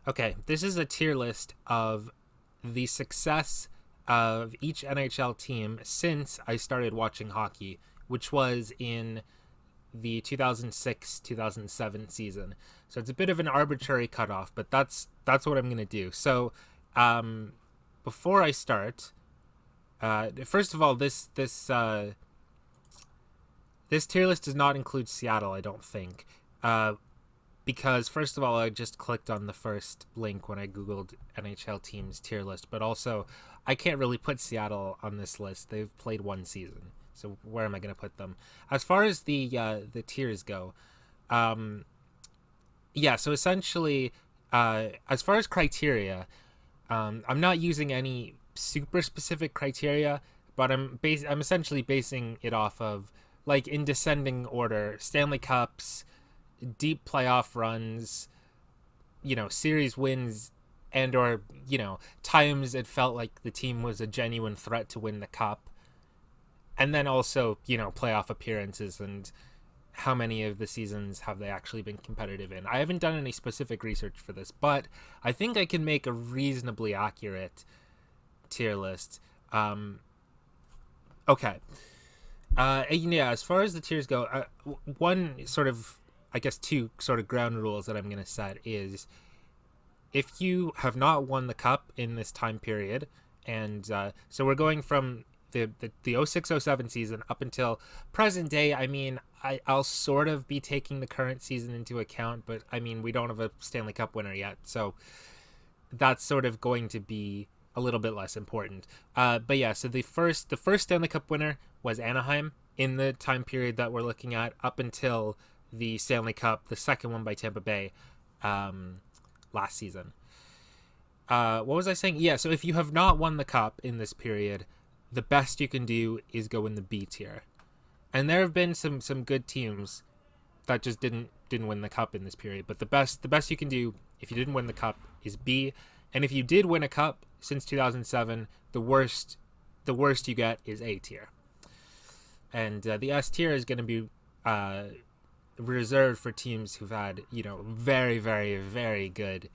Okay, this is a tier list of the success of each NHL team since I started watching hockey, which was in the 2006-2007 season. So it's a bit of an arbitrary cutoff, but that's what I'm going to do. So um, before I start, first of all, this tier list does not include Seattle, I don't think. Because first of all, I just clicked on the first link when I googled NHL teams tier list, but also I can't really put Seattle on this list. They've played one season, so where am I going to put them? As far as the tiers go, um, yeah. So essentially, as far as criteria, I'm not using any super specific criteria, but I'm essentially basing it off of, like, in descending order: Stanley Cups, deep playoff runs, series wins, and or times it felt like the team was a genuine threat to win the cup, and then also playoff appearances and how many of the seasons have they actually been competitive in. I haven't done any specific research for this, but I think I can make a reasonably accurate tier list. Okay. Yeah, as far as the tiers go, one sort of, I guess, two sort of ground rules that I'm going to set is, if you have not won the cup in this time period, and so we're going from the 06-07 season up until present day. I mean, I'll sort of be taking the current season into account, but I mean, we don't have a Stanley Cup winner yet, so that's sort of going to be a little bit less important. But yeah, so the first Stanley Cup winner was Anaheim in the time period that we're looking at, up until the Stanley Cup, the second one by Tampa Bay, last season. What was I saying? Yeah, so if you have not won the cup in this period, the best you can do is go in the B tier. And there have been some good teams that just didn't win the cup in this period. But the best you can do if you didn't win the cup is B. And if you did win a cup since 2007, the worst you get is A tier. And the S tier is going to be reserved for teams who've had very, very, very good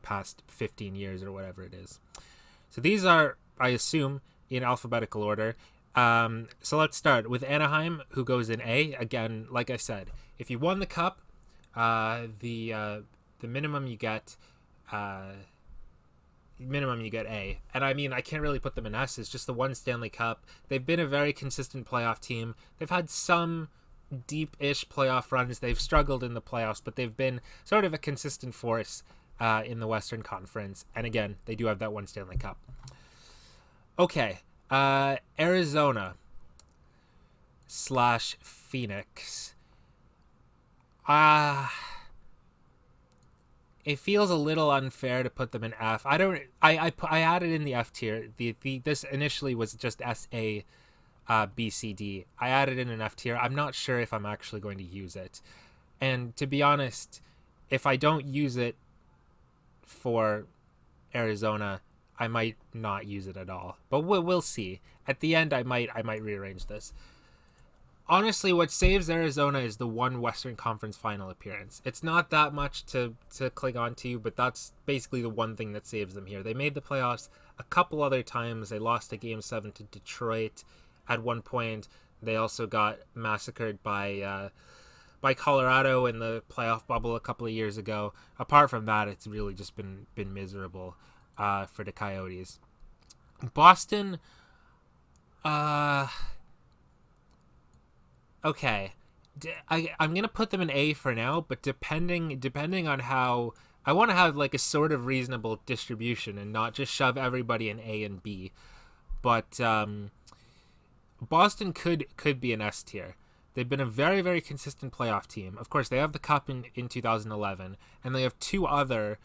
past 15 years or whatever it is. So these are, I assume, in alphabetical order. So let's start with Anaheim, who goes in A. Again, like I said, if you won the cup, the minimum you get, A. And I mean, I can't really put them in S. It's just the one Stanley Cup. They've been a very consistent playoff team. They've had some deep-ish playoff runs. They've struggled in the playoffs, but they've been sort of a consistent force in the Western Conference. And again, they do have that one Stanley Cup. Okay, Arizona / Phoenix. It feels a little unfair to put them in F. I added in the F tier. This initially was just SA, B, C, D. I added in an F tier. I'm not sure if I'm actually going to use it. And to be honest, if I don't use it for Arizona, I might not use it at all. But we'll see. At the end, I might rearrange this. Honestly, what saves Arizona is the one Western Conference final appearance. It's not that much to cling on to, but that's basically the one thing that saves them here. They made the playoffs a couple other times. They lost a Game 7 to Detroit at one point. They also got massacred by Colorado in the playoff bubble a couple of years ago. Apart from that, it's really just been miserable for the Coyotes. Boston, okay. I'm gonna put them in A for now, but depending on how, I want to have like a sort of reasonable distribution and not just shove everybody in A and B. But Boston could be an S tier. They've been a very, very consistent playoff team. Of course, they have the cup in 2011, and they have two other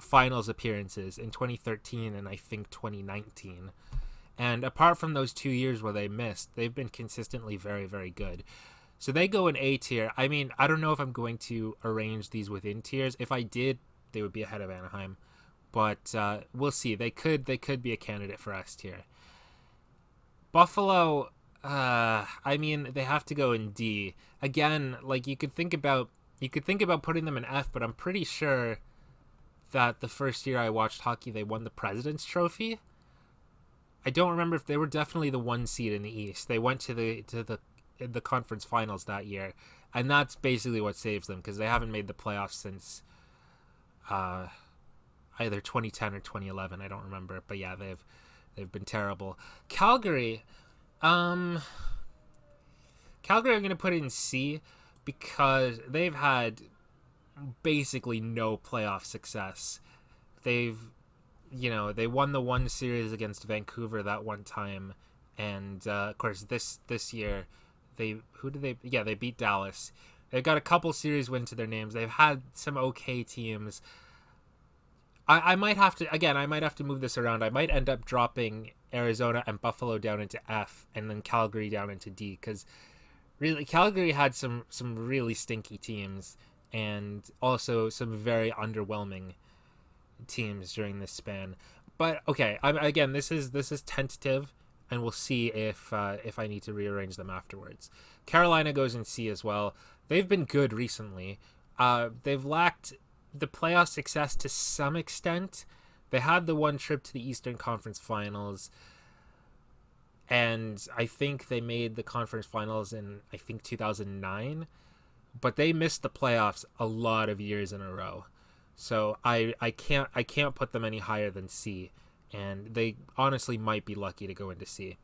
finals appearances in 2013 and I think 2019. And apart from those 2 years where they missed, they've been consistently very, very good. So they go in A tier. I mean, I don't know if I'm going to arrange these within tiers. If I did, they would be ahead of Anaheim. But we'll see. They could be a candidate for S tier. Buffalo, I mean, they have to go in D. Again, like you could think about putting them in F, but I'm pretty sure that the first year I watched hockey, they won the President's Trophy. I don't remember if they were definitely the 1 seed in the East. They went to the conference finals that year, and that's basically what saves them because they haven't made the playoffs since either 2010 or 2011. I don't remember, but yeah, they've been terrible. Calgary, I'm gonna put it in C because they've had basically no playoff success. They won the one series against Vancouver that one time, and of course this year they beat Dallas. They've got a couple series wins to their names. They've had some okay teams. I might have to move this around. I might end up dropping Arizona and Buffalo down into F and then Calgary down into D because really Calgary had some really stinky teams and also some very underwhelming teams during this span. But okay, again, this is tentative, and we'll see if I need to rearrange them afterwards. Carolina goes in C as well. They've been good recently. They've lacked the playoff success to some extent. They had the one trip to the Eastern Conference Finals, and I think they made the conference finals in 2009, but they missed the playoffs a lot of years in a row. So I can't put them any higher than C, and they honestly might be lucky to go into C.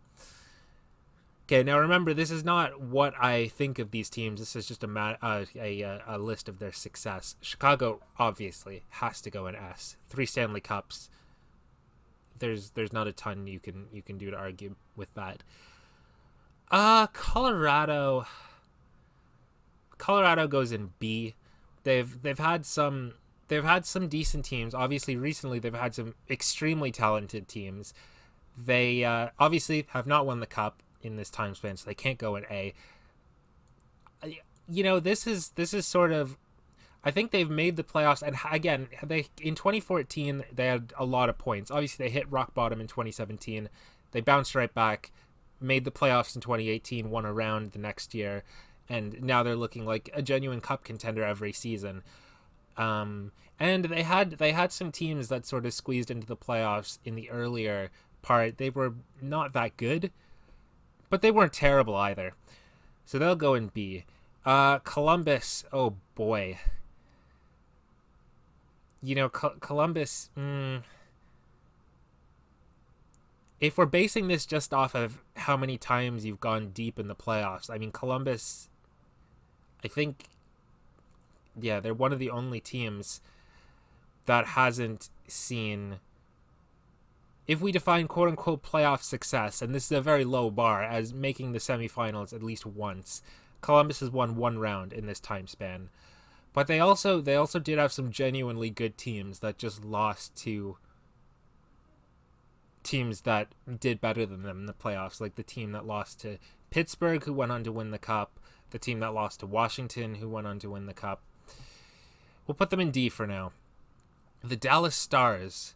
Okay, now remember, this is not what I think of these teams. This is just a list of their success. Chicago obviously has to go in S. 3 Stanley Cups. There's not a ton you can do to argue with that. Colorado goes in B. They've had some decent teams. Obviously, recently they've had some extremely talented teams. They obviously have not won the cup in this time span, so they can't go in A. This is sort of, I think they've made the playoffs, and again, in 2014 they had a lot of points. Obviously, they hit rock bottom in 2017. They bounced right back, made the playoffs in 2018, won a round the next year, and now they're looking like a genuine cup contender every season. And they had some teams that sort of squeezed into the playoffs in the earlier part. They were not that good, but they weren't terrible either. So they'll go in B. Columbus, oh boy. Columbus, if we're basing this just off of how many times you've gone deep in the playoffs, I mean, Columbus, I think, yeah, they're one of the only teams that hasn't seen, if we define quote-unquote playoff success, and this is a very low bar, as making the semifinals at least once, Columbus has won one round in this time span. But they also did have some genuinely good teams that just lost to teams that did better than them in the playoffs, like the team that lost to Pittsburgh, who went on to win the cup, the team that lost to Washington, who went on to win the cup. We'll put them in D for now. The Dallas Stars.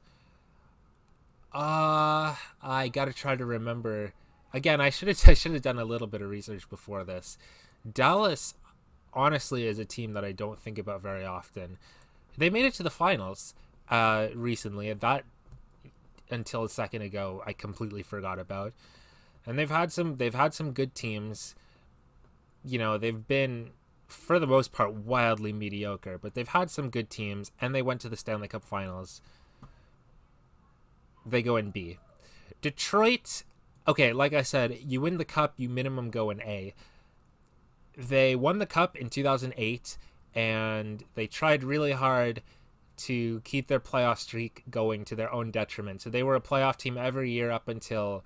I gotta try to remember. Again, I should have done a little bit of research before this. Dallas, honestly, is a team that I don't think about very often. They made it to the finals recently, and that, until a second ago, I completely forgot about. And they've had some good teams. They've been, for the most part, wildly mediocre, but they've had some good teams, and they went to the Stanley Cup Finals. They go in B. Detroit, okay, like I said, you win the cup, you minimum go in A. They won the cup in 2008, and they tried really hard to keep their playoff streak going to their own detriment. So they were a playoff team every year up until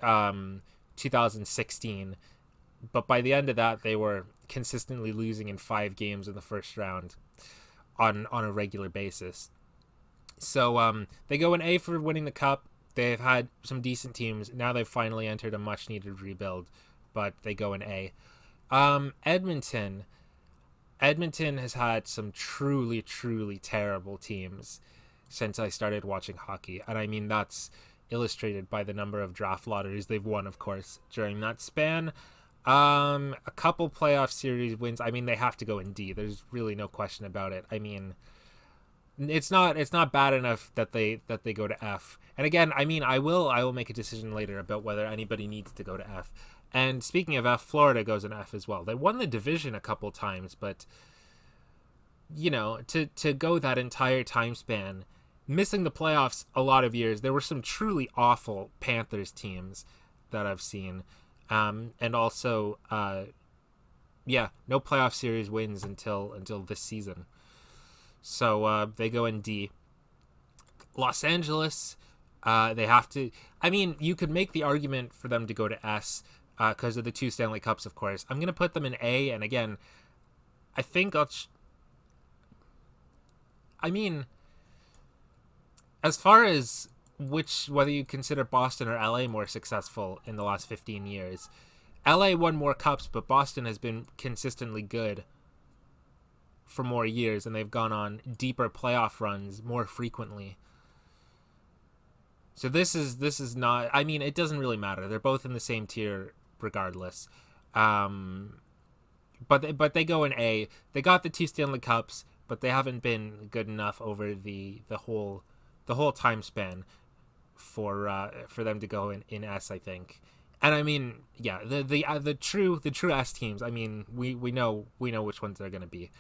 2016. But by the end of that, they were consistently losing in 5 games in the first round on a regular basis. So they go in A for winning the cup. They've had some decent teams. Now they've finally entered a much-needed rebuild, but they go in A. Edmonton has had some truly, truly terrible teams since I started watching hockey. And I mean, that's illustrated by the number of draft lotteries they've won, of course, during that span. A couple playoff series wins. I mean, they have to go in D. There's really no question about it. I mean, It's not bad enough that they go to F. And again, I mean, I will make a decision later about whether anybody needs to go to F. And speaking of F, Florida goes in F as well. They won the division a couple times, but to go that entire time span, missing the playoffs a lot of years. There were some truly awful Panthers teams that I've seen, and also, no playoff series wins until this season. So they go in D. Los Angeles, they have to. I mean, you could make the argument for them to go to S because of the 2 Stanley Cups, of course. I'm gonna put them in A, and again, I think I mean, as far as whether you consider Boston or LA more successful in the last 15 years, LA won more cups, but Boston has been consistently good for more years, and they've gone on deeper playoff runs more frequently. So this is not. I mean, it doesn't really matter. They're both in the same tier regardless. But they go in A. They got the 2 Stanley Cups, but they haven't been good enough over the whole time span for them to go in S, I think. And I mean, yeah, the true S teams. I mean, we know which ones they're going to be.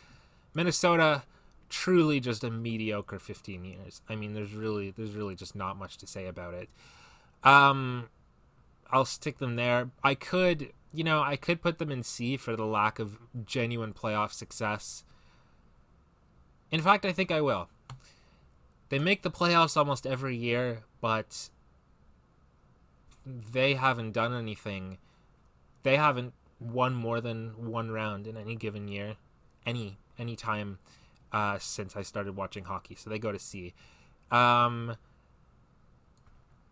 Minnesota, truly just a mediocre 15 years. I mean, there's really just not much to say about it. I'll stick them there. I could put them in C for the lack of genuine playoff success. In fact, I think I will. They make the playoffs almost every year, but they haven't done anything. They haven't won more than one round in any given year, any time since I started watching hockey. So they go to C.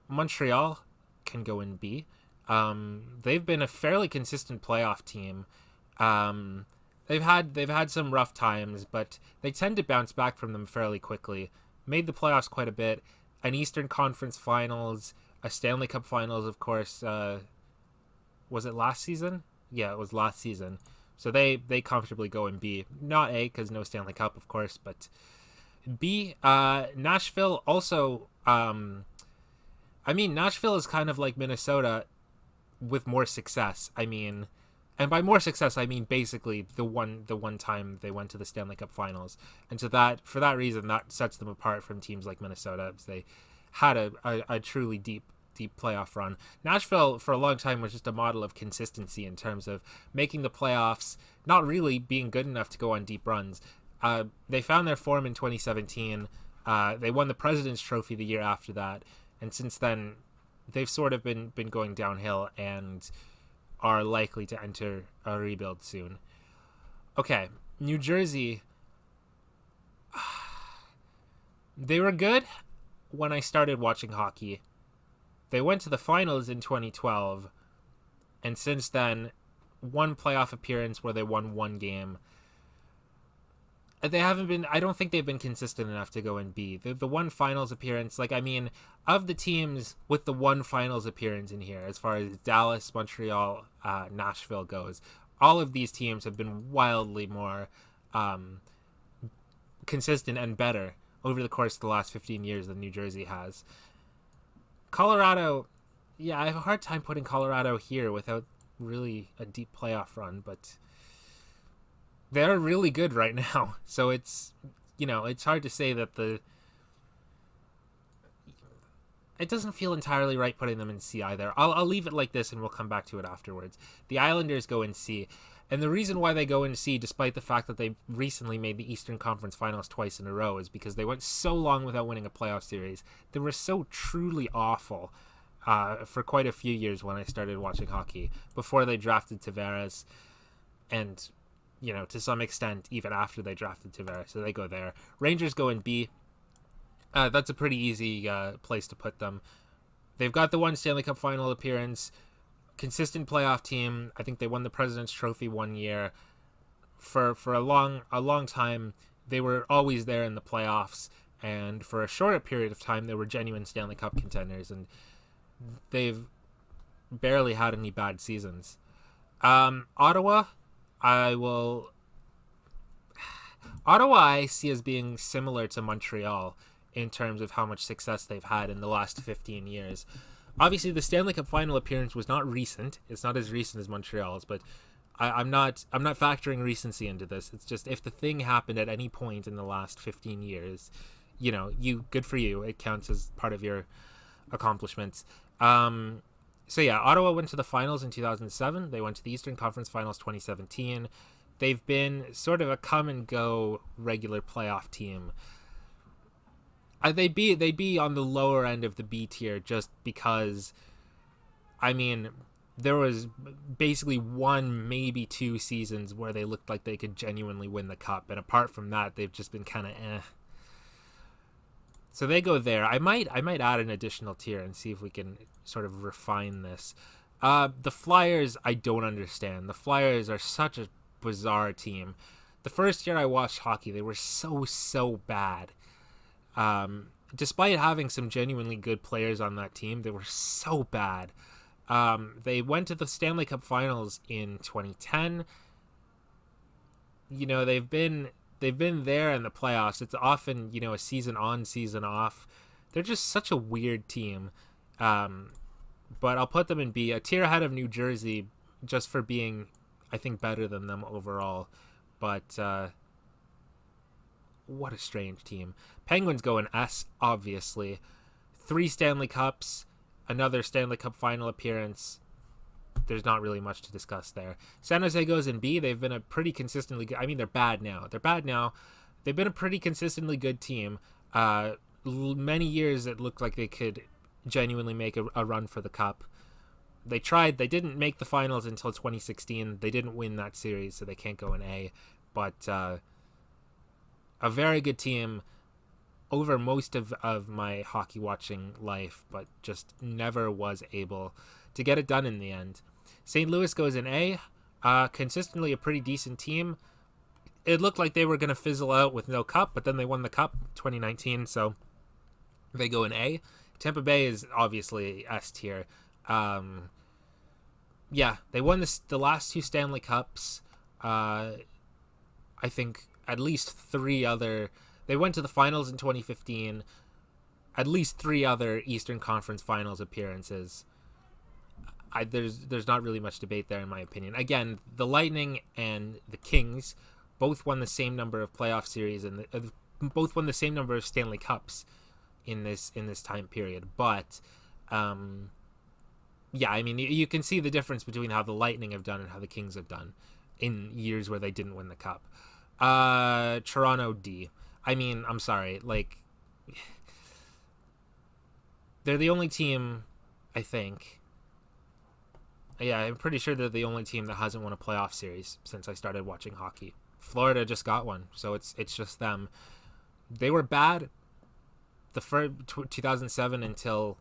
Montreal can go in B. They've been a fairly consistent playoff team. They've had some rough times, but they tend to bounce back from them fairly quickly. Made the playoffs quite a bit. An Eastern Conference Finals, a Stanley Cup Finals, of course. Was it last season? Yeah, it was last season. So they comfortably go in B. Not A, because no Stanley Cup, of course, but B. Nashville also. I mean, Nashville is kind of like Minnesota with more success. I mean, and by more success, I mean basically the one time they went to the Stanley Cup Finals, and so for that reason, that sets them apart from teams like Minnesota, because they had a truly deep playoff run. Nashville for a long time was just a model of consistency in terms of making the playoffs, not really being good enough to go on deep runs. They found their form in 2017. They won the President's Trophy the year after that, and since then, they've sort of been going downhill and are likely to enter a rebuild soon. Okay, New Jersey. They were good when I started watching hockey. They went to the finals in 2012, and since then, one playoff appearance where they won one game. They haven't been. I don't think they've been consistent enough to go in B. The one finals appearance, of the teams with the one finals appearance in here, as far as Dallas, Montreal, Nashville goes, all of these teams have been wildly more consistent and better over the course of the last 15 years than New Jersey has. Colorado, yeah, I have a hard time putting Colorado here without really a deep playoff run, but they're really good right now. So it's hard to say that it doesn't feel entirely right putting them in C either. I'll leave it like this and we'll come back to it afterwards. The Islanders go in C. And the reason why they go in C, despite the fact that they recently made the Eastern Conference Finals twice in a row, is because they went so long without winning a playoff series. They were so truly awful for quite a few years when I started watching hockey, before they drafted Tavares, and to some extent even after they drafted Tavares. So they go there. Rangers go in B. That's a pretty easy place to put them. They've got the one Stanley Cup Final appearance. Consistent playoff team. I think they won the President's Trophy one year. For a long time, they were always there in the playoffs, and for a shorter period of time, they were genuine Stanley Cup contenders, and they've barely had any bad seasons. Ottawa, I will. Ottawa I see as being similar to Montreal in terms of how much success they've had in the last 15 years. Obviously, the Stanley Cup final appearance was not recent. It's not as recent as Montreal's, but I'm not factoring recency into this. It's just if the thing happened at any point in the last 15 years, you good for you. It counts as part of your accomplishments. So yeah, Ottawa went to the finals in 2007. They went to the Eastern Conference Finals 2017. They've been sort of a come and go regular playoff team. They'd be on the lower end of the B tier just because, I mean, there was basically one, maybe two seasons where they looked like they could genuinely win the cup, and apart from that, they've just been kind of eh. So they go there. I might add an additional tier and see if we can sort of refine this. The Flyers, I don't understand. The Flyers are such a bizarre team. The first year I watched hockey, they were so bad. Despite having some genuinely good players on that team, they were so bad. They went to the Stanley Cup Finals in 2010. They've been there in the playoffs. It's often, a season on, season off. They're just such a weird team. But I'll put them in B, a tier ahead of New Jersey, just for being, I think, better than them overall. But what a strange team. Penguins go in S, obviously. 3 Stanley Cups, another Stanley Cup final appearance. There's not really much to discuss there. San Jose goes in B. They've been a pretty consistently good... I mean, they're bad now. They've been a pretty consistently good team. Many years it looked like they could genuinely make a run for the cup. They tried. They didn't make the finals until 2016. They didn't win that series, so they can't go in A. But a very good team over most of my hockey watching life, but just never was able to get it done in the end. St. Louis goes in A. Consistently a pretty decent team. It looked like they were going to fizzle out with no cup, but then they won the cup 2019, so they go in A. Tampa Bay is obviously S tier. Yeah, they won the last 2 Stanley Cups. I think at least 3 other... They went to the finals in 2015. At least 3 other Eastern Conference Finals appearances. There's not really much debate there, in my opinion. Again, the Lightning and the Kings both won the same number of playoff series and both won the same number of Stanley Cups in this time period. But yeah, I mean, you can see the difference between how the Lightning have done and how the Kings have done in years where they didn't win the cup. Toronto D. I mean, I'm sorry, like, they're the only team, I think. Yeah, I'm pretty sure they're the only team that hasn't won a playoff series since I started watching hockey. Florida just got one, so it's just them. They were bad the first 2007 until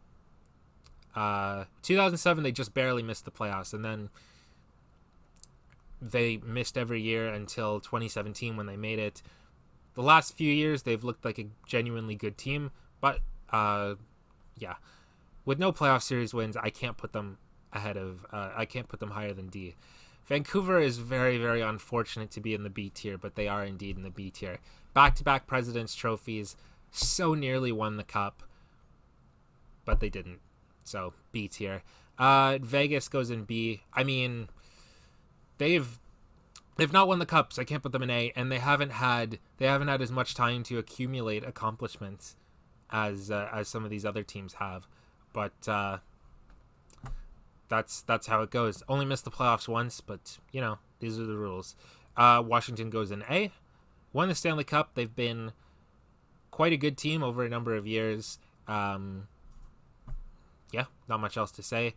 2007. They just barely missed the playoffs, and then they missed every year until 2017 when they made it. The last few years, they've looked like a genuinely good team, but yeah, with no playoff series wins, I can't put them higher than D. Vancouver is very, very unfortunate to be in the B tier, but they are indeed in the B tier. Back-to-back President's trophies, so nearly won the cup, but they didn't. So B tier. Vegas goes in B. I mean, they've not won the cups. I can't put them in A, and they haven't had as much time to accumulate accomplishments as some of these other teams have. But that's how it goes. Only missed the playoffs once, but these are the rules. Washington goes in A. Won the Stanley Cup. They've been quite a good team over a number of years. Yeah, not much else to say.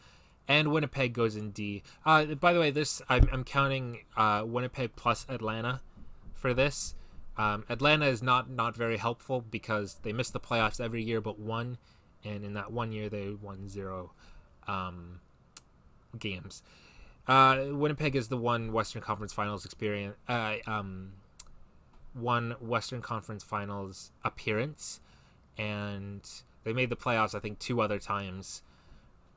And Winnipeg goes in D. By the way, I'm counting Winnipeg plus Atlanta for this. Atlanta is not very helpful because they miss the playoffs every year but one, and in that 1 year they won 0 games. Winnipeg is the one Western Conference Finals experience. One Western Conference Finals appearance, and they made the playoffs I think 2 other times.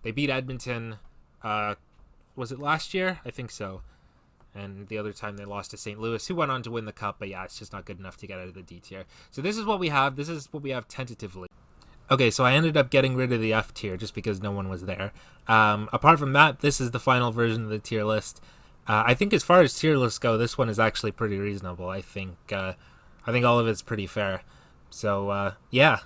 They beat Edmonton. Was it last year? I think so. and the other time they lost to St. Louis, who went on to win the cup, but yeah, it's just not good enough to get out of the D tier. So this is what we have. This is what we have tentatively. Okay, so I ended up getting rid of the F tier just because no one was there. Apart from that, this is the final version of the tier list. I think as far as tier lists go, this one is actually pretty reasonable. I think all of it's pretty fair. So yeah,